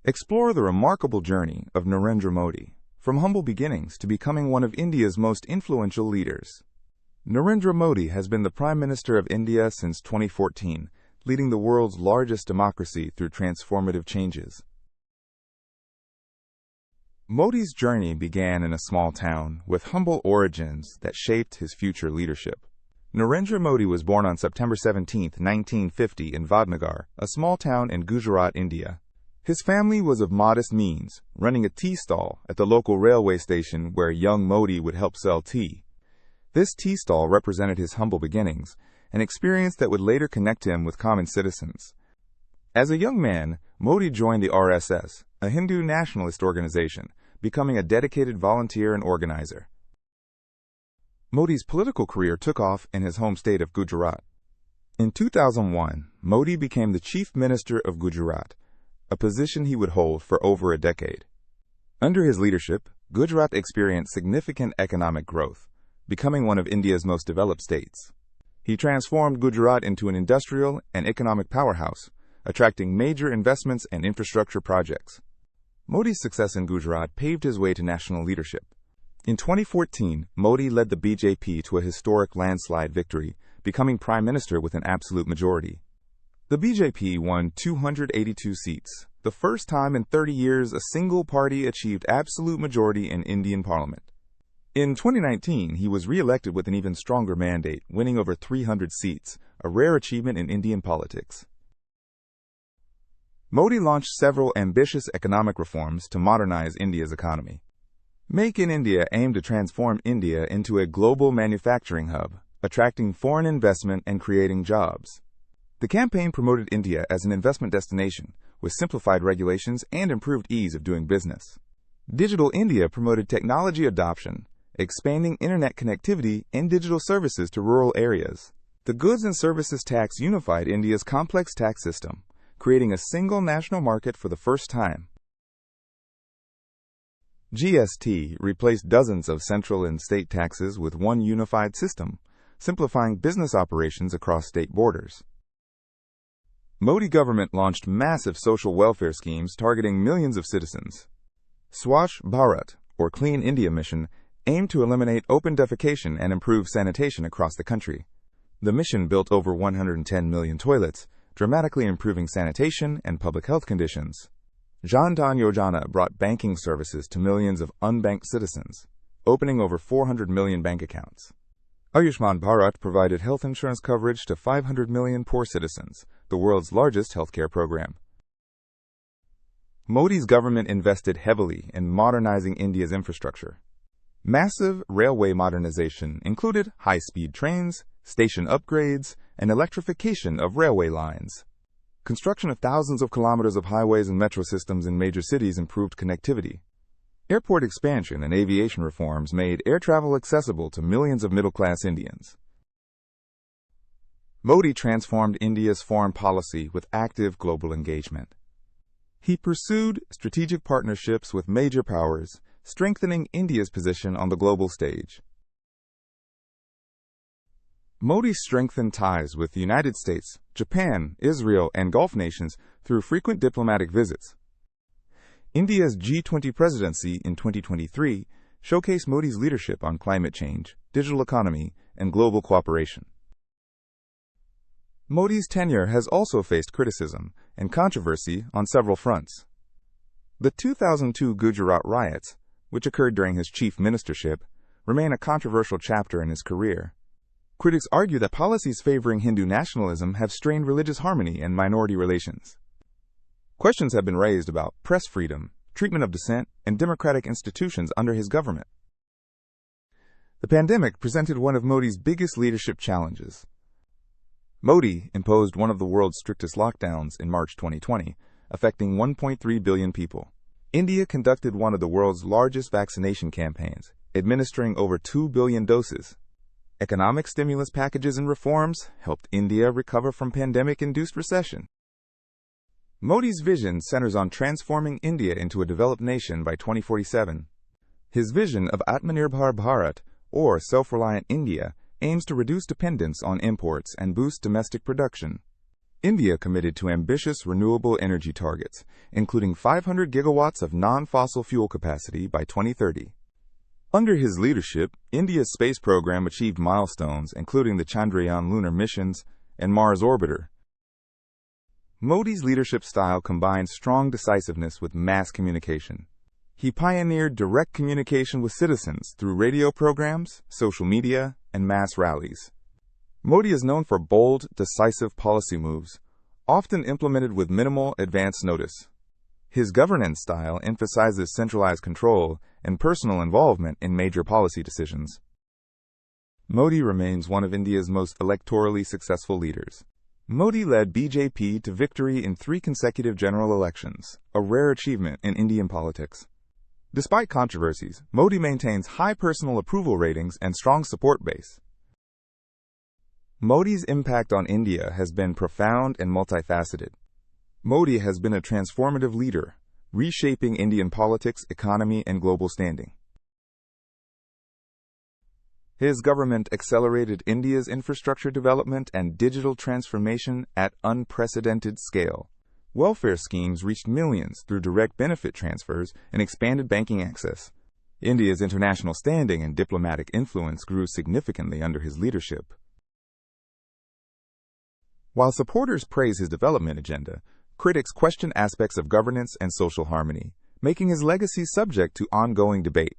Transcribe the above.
Explore the remarkable journey of Narendra Modi, from humble beginnings to becoming one of India's most influential leaders. Narendra Modi has been the Prime Minister of India since 2014, leading the world's largest democracy through transformative changes. Modi's journey began in a small town with humble origins that shaped his future leadership. Narendra Modi was born on September 17, 1950 in Vadnagar, a small town in Gujarat, India. His family was of modest means, running a tea stall at the local railway station where young Modi would help sell tea. This tea stall represented his humble beginnings, an experience that would later connect him with common citizens. As a young man, Modi joined the RSS, a Hindu nationalist organization, becoming a dedicated volunteer and organizer. Modi's political career took off in his home state of Gujarat. In 2001, Modi became the Chief Minister of Gujarat, a position he would hold for over a decade. Under his leadership, Gujarat experienced significant economic growth, becoming one of India's most developed states. He transformed Gujarat into an industrial and economic powerhouse, attracting major investments and infrastructure projects. Modi's success in Gujarat paved his way to national leadership. In 2014, Modi led the BJP to a historic landslide victory, becoming Prime Minister with an absolute majority. The BJP won 282 seats, the first time in 30 years a single party achieved absolute majority in Indian Parliament. In 2019, he was re-elected with an even stronger mandate, winning over 300 seats, a rare achievement in Indian politics. Modi launched several ambitious economic reforms to modernize India's economy. Make in India aimed to transform India into a global manufacturing hub, attracting foreign investment and creating jobs. The campaign promoted India as an investment destination, with simplified regulations and improved ease of doing business. Digital India promoted technology adoption, expanding internet connectivity and digital services to rural areas. The Goods and Services Tax unified India's complex tax system, creating a single national market for the first time. GST replaced dozens of central and state taxes with one unified system, simplifying business operations across state borders. Modi government launched massive social welfare schemes targeting millions of citizens. Swachh Bharat, or Clean India mission, aimed to eliminate open defecation and improve sanitation across the country. The mission built over 110 million toilets, dramatically improving sanitation and public health conditions. Jan Dhan Yojana brought banking services to millions of unbanked citizens, opening over 400 million bank accounts. Ayushman Bharat provided health insurance coverage to 500 million poor citizens, the world's largest healthcare program. Modi's government invested heavily in modernizing India's infrastructure. Massive railway modernization included high-speed trains, station upgrades, and electrification of railway lines. Construction of thousands of kilometers of highways and metro systems in major cities improved connectivity. Airport expansion and aviation reforms made air travel accessible to millions of middle-class Indians. Modi transformed India's foreign policy with active global engagement. He pursued strategic partnerships with major powers, strengthening India's position on the global stage. Modi strengthened ties with the United States, Japan, Israel, and Gulf nations through frequent diplomatic visits. India's G20 presidency in 2023 showcased Modi's leadership on climate change, digital economy, and global cooperation. Modi's tenure has also faced criticism and controversy on several fronts. The 2002 Gujarat riots, which occurred during his chief ministership, remain a controversial chapter in his career. Critics argue that policies favoring Hindu nationalism have strained religious harmony and minority relations. Questions have been raised about press freedom, treatment of dissent, and democratic institutions under his government. The pandemic presented one of Modi's biggest leadership challenges. Modi imposed one of the world's strictest lockdowns in March 2020, affecting 1.3 billion people. India conducted one of the world's largest vaccination campaigns, administering over 2 billion doses. Economic stimulus packages and reforms helped India recover from pandemic-induced recession. Modi's vision centers on transforming India into a developed nation by 2047. His vision of Atmanirbhar Bharat, or self-reliant India, aims to reduce dependence on imports and boost domestic production. India committed to ambitious renewable energy targets, including 500 gigawatts of non-fossil fuel capacity by 2030. Under his leadership, India's space program achieved milestones, including the Chandrayaan lunar missions and Mars orbiter. Modi's leadership style combines strong decisiveness with mass communication. He pioneered direct communication with citizens through radio programs, social media, and mass rallies. Modi is known for bold, decisive policy moves, often implemented with minimal advance notice. His governance style emphasizes centralized control and personal involvement in major policy decisions. Modi remains one of India's most electorally successful leaders. Modi led BJP to victory in 3 consecutive general elections, a rare achievement in Indian politics. Despite controversies, Modi maintains high personal approval ratings and strong support base. Modi's impact on India has been profound and multifaceted. Modi has been a transformative leader, reshaping Indian politics, economy, and global standing. His government accelerated India's infrastructure development and digital transformation at unprecedented scale. Welfare schemes reached millions through direct benefit transfers and expanded banking access. India's international standing and diplomatic influence grew significantly under his leadership. While supporters praise his development agenda, critics question aspects of governance and social harmony, making his legacy subject to ongoing debate.